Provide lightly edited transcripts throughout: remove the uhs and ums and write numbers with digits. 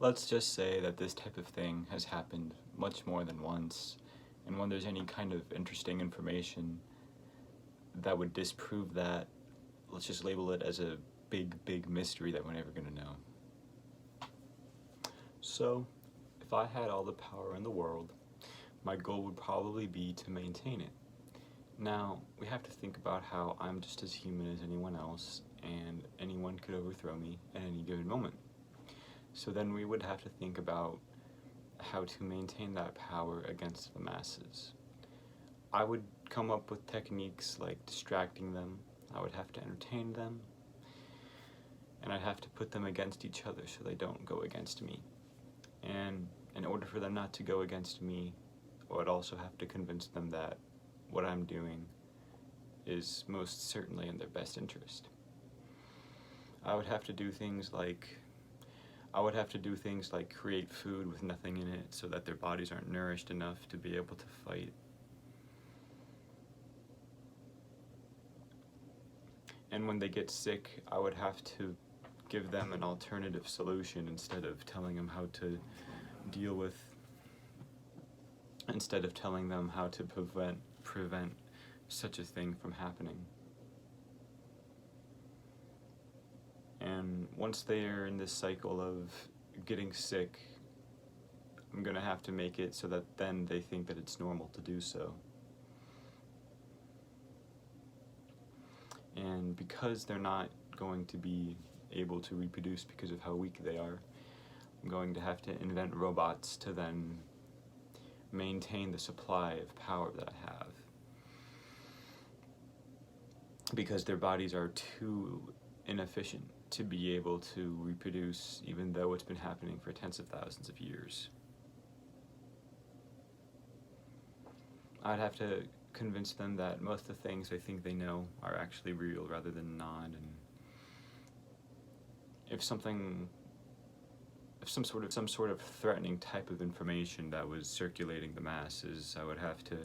Let's just say that this type of thing has happened much more than once, and when there's any kind of interesting information that would disprove that, let's just label it as a big, big mystery that we're never going to know. So, if I had all the power in the world, my goal would probably be to maintain it. Now, we have to think about how I'm just as human as anyone else, and anyone could overthrow me at any given moment. So then we would have to think about how to maintain that power against the masses. I would come up with techniques like distracting them, I would have to entertain them, and I'd have to put them against each other so they don't go against me. And in order for them not to go against me, I would also have to convince them that what I'm doing is most certainly in their best interest. I would have to do things like create food with nothing in it so that their bodies aren't nourished enough to be able to fight. And when they get sick, I would have to give them an alternative solution instead of telling them how to prevent such a thing from happening. And once they are in this cycle of getting sick, I'm going to have to make it so that then they think that it's normal to do so. And because they're not going to be able to reproduce because of how weak they are, I'm going to have to invent robots to then maintain the supply of power that I have. Because their bodies are too inefficient to be able to reproduce, even though it's been happening for tens of thousands of years. I'd have to convince them that most of the things they think they know are actually real rather than not, and if some sort of threatening type of information that was circulating the masses, I would have to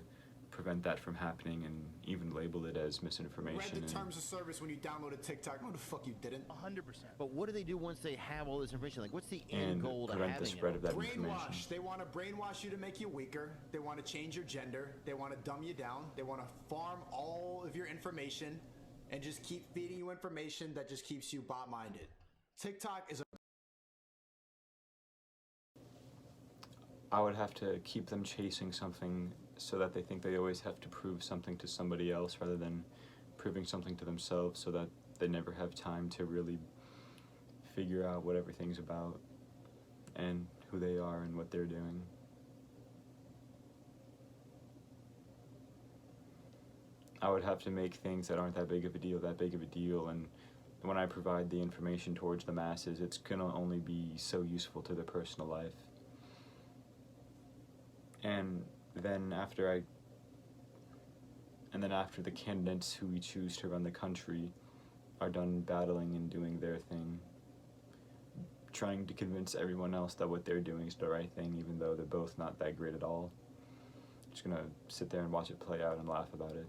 prevent that from happening and even label it as misinformation. Read the terms of service when you downloaded TikTok. No, the fuck you didn't. 100%. But what do they do once they have all this information? Like, what's the end goal to having prevent the spread of that information. Brainwash. They want to brainwash you to make you weaker. They want to change your gender. They want to dumb you down. They want to farm all of your information and just keep feeding you information that just keeps you bot-minded. TikTok is a... I would have to keep them chasing something so that they think they always have to prove something to somebody else rather than proving something to themselves, so that they never have time to really figure out what everything's about and who they are and what they're doing. I would have to make things that aren't that big of a deal, and when I provide the information towards the masses, it's gonna only be so useful to their personal life. And then after the candidates who we choose to run the country are done battling and doing their thing, trying to convince everyone else that what they're doing is the right thing, even though they're both not that great at all, just gonna sit there and watch it play out and laugh about it.